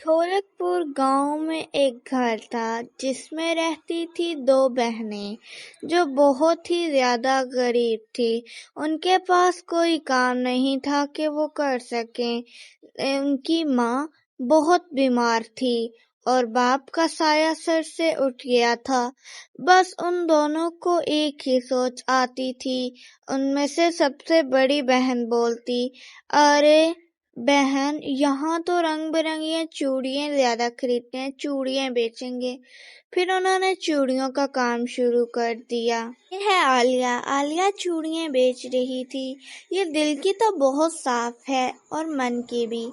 ढोलकपुर गांव में एक घर था जिसमें रहती थी दो बहनें जो बहुत ही ज्यादा गरीब थी। उनके पास कोई काम नहीं था कि वो कर सकें। उनकी माँ बहुत बीमार थी और बाप का साया सर से उठ गया था। बस उन दोनों को एक ही सोच आती थी। उनमें से सबसे बड़ी बहन बोलती, अरे बहन, यहाँ तो रंग बिरंगी चूड़ियाँ ज्यादा खरीदते हैं, चूड़ियाँ बेचेंगे। फिर उन्होंने चूड़ियों का काम शुरू कर दिया। ये है आलिया। आलिया चूड़ियाँ बेच रही थी। ये दिल की तो बहुत साफ है और मन की भी,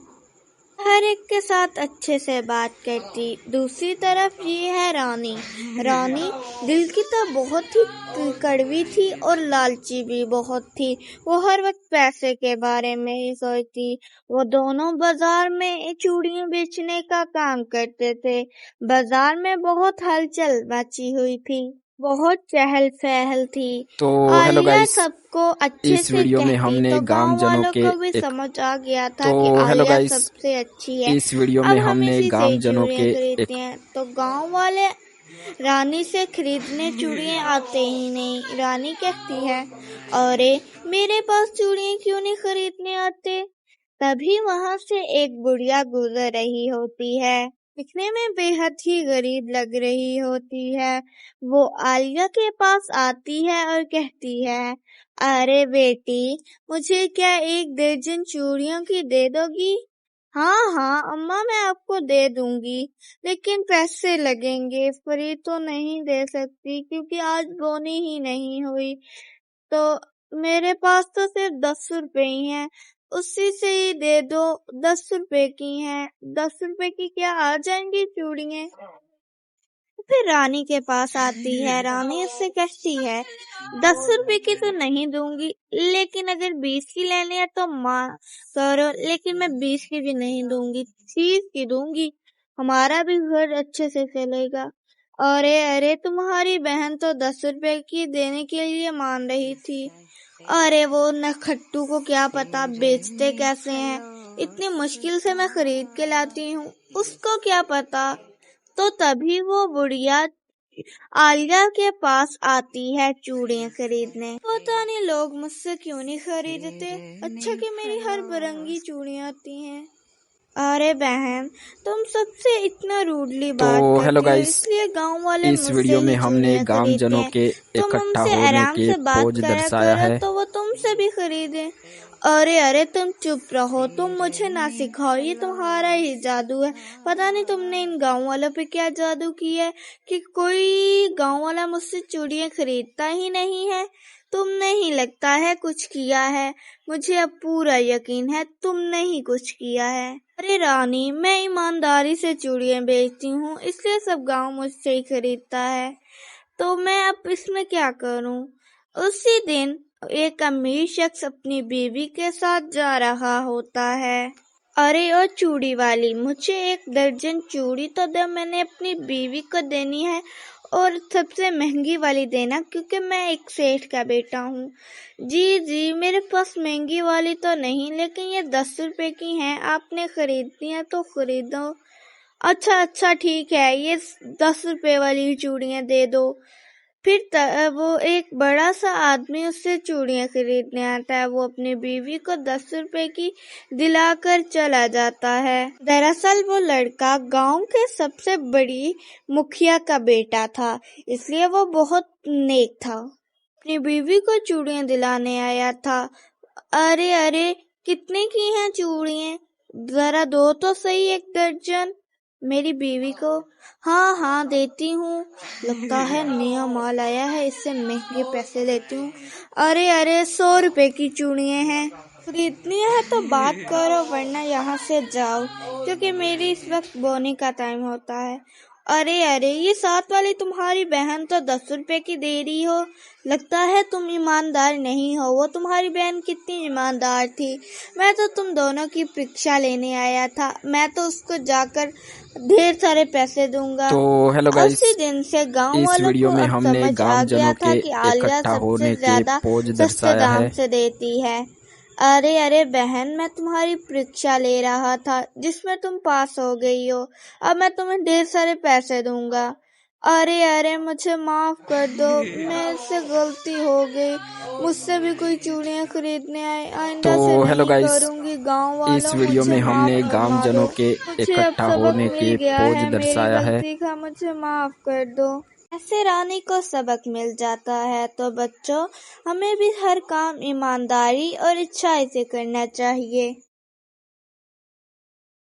हर एक के साथ अच्छे से बात करती। दूसरी तरफ ये है रानी। रानी दिल की तो बहुत ही कड़वी थी और लालची भी बहुत थी। वो हर वक्त पैसे के बारे में ही सोचती। वो दोनों बाजार में चूड़ियाँ बेचने का काम करते थे। बाजार में बहुत हलचल मची हुई थी, बहुत चहल पहल थी। तो हेलो आलिया गाइस, सबको अच्छे इस से वीडियो में कहती हमने तो गांव गांव जनों वालों के को भी समझ आ गया था तो कि हेलो आलिया गाइस, सबसे अच्छी है। इस वीडियो अब में हम हमने इसी से गांव जनों चूड़ियाँ के खरीदते हैं। तो गांव वाले रानी से खरीदने चूड़ियाँ आते ही नहीं। रानी कहती है, अरे मेरे पास चूड़ियाँ क्यों नहीं खरीदने आते। तभी वहां से एक बुढ़िया गुजर रही होती है। दिखने में बेहद ही गरीब लग रही होती है। वो आलिया के पास आती है और कहती है, अरे बेटी, मुझे क्या एक दर्जन चूड़ियों की दे दोगी। हाँ हाँ अम्मा, मैं आपको दे दूंगी, लेकिन पैसे लगेंगे। फ्री तो नहीं दे सकती क्योंकि आज बोनी ही नहीं हुई। तो मेरे पास तो सिर्फ 10 रुपए ही हैं, उसी से ही दे दो। 10 रुपए की हैं, 10 रुपए की क्या आ जाएंगी चूड़ियाँ। फिर रानी के पास आती है। रानी उससे कहती है, 10 रुपए की तो नहीं दूंगी, लेकिन अगर 20 की लेनी है तो माँ करो, लेकिन मैं 20 की भी नहीं दूंगी, 30 की दूंगी। हमारा भी घर अच्छे से चलेगा। अरे अरे, तुम्हारी बहन तो 10 रुपए की देने के लिए मान रही थी। अरे वो नखट्टू को क्या पता बेचते कैसे हैं। इतनी मुश्किल से मैं खरीद के लाती हूँ, उसको क्या पता। तो तभी वो बुढ़िया आलिया के पास आती है चूड़ियाँ खरीदने। पता नहीं लोग मुझसे क्यों नहीं खरीदते। अच्छा कि मेरी हर बिरंगी चूड़ियाँ आती हैं। अरे बहन, तुम सबसे इतना रूडली तो बात हेलो करती हो, गाइस, इसलिए गांव वाले इस मुझसे वीडियो में ही हमने चूड़ियाँ गांव खरीदते जनों हैं। के तुम इकट्ठा हमसे होने आराम के से बात पोज करा दर्शाया करो है। तो वो तुमसे भी खरीदे। अरे अरे, तुम चुप रहो, तुम मुझे ना सिखाओ, ये तुम्हारा ही जादू है। पता नहीं तुमने इन गांव वालों पे क्या जादू किया है कि कोई गांव वाला मुझसे चूड़ियाँ खरीदता ही नहीं है। तुमने ही लगता है कुछ किया है। मुझे अब पूरा यकीन है तुमने ही कुछ किया है। अरे रानी, मैं ईमानदारी से चूड़ियाँ बेचती हूँ, इसलिए सब गांव मुझसे ही खरीदता है। तो मैं अब इसमें क्या करूं। उसी दिन एक अमीर शख्स अपनी बीवी के साथ जा रहा होता है। अरे ओ चूड़ी वाली, मुझे 1 दर्जन चूड़ी तो दे, मैंने अपनी बीवी को देनी है, और सबसे महंगी वाली देना क्योंकि मैं एक सेठ का बेटा हूँ। जी जी, मेरे पास महंगी वाली तो नहीं, लेकिन ये 10 रुपए की हैं, आपने खरीदनी है तो खरीदो। अच्छा अच्छा ठीक है, ये 10 रुपए वाली चूड़ियाँ दे दो। फिर वो एक बड़ा सा आदमी उससे चूड़ियाँ खरीदने आता है। वो अपनी बीवी को 10 रुपए की दिलाकर चला जाता है। दरअसल वो लड़का गांव के सबसे बड़ी मुखिया का बेटा था, इसलिए वो बहुत नेक था। अपनी बीवी को चूड़ियाँ दिलाने आया था। अरे अरे, कितने की हैं चूड़ियाँ, जरा दो तो सही 1 दर्जन मेरी बीवी को। हाँ हाँ देती हूँ, लगता है नया माल आया है, इससे महंगे पैसे लेती हूँ। अरे अरे, 100 रुपए की चूड़ियाँ हैं, खरीदनी है तो बात करो वरना यहाँ से जाओ, क्योंकि मेरी इस वक्त बोने का टाइम होता है। अरे अरे, ये साथ वाली तुम्हारी बहन तो 10 रुपए की दे रही हो, लगता है तुम ईमानदार नहीं हो। वो तुम्हारी बहन कितनी ईमानदार थी। मैं तो तुम दोनों की परीक्षा लेने आया था, मैं तो उसको जाकर ढेर सारे पैसे दूंगा। तो हेलो गाइस, उसी दिन से गांव इस वालों वीडियो को में अब हमने समझ आ गांव गया जनों था के कि आलिया इकट्ठा सबसे होने के ज्यादा पोज सस्ते दर्शाया दाम है। से देती है। अरे अरे बहन, मैं तुम्हारी परीक्षा ले रहा था जिसमें तुम पास हो गई हो। अब मैं तुम्हें ढेर सारे पैसे दूंगा। अरे अरे मुझे माफ कर दो, मेरे से गलती हो गई। मुझसे भी कोई चूड़ियां खरीदने आए, आइंदा से तो हेलो नहीं गाइस, करूंगी। गांव इस वालों वीडियो मुझे में माफ हमने फरमा गांवजनों दो। के मुझे अब इकट्ठा सबक होने मिल के गया पोज है, मेरी दर्शाया है। गलती का मुझे माफ कर दो। ऐसे रानी को सबक मिल जाता है। तो बच्चों, हमें भी हर काम ईमानदारी और अच्छाई से करना चाहिए।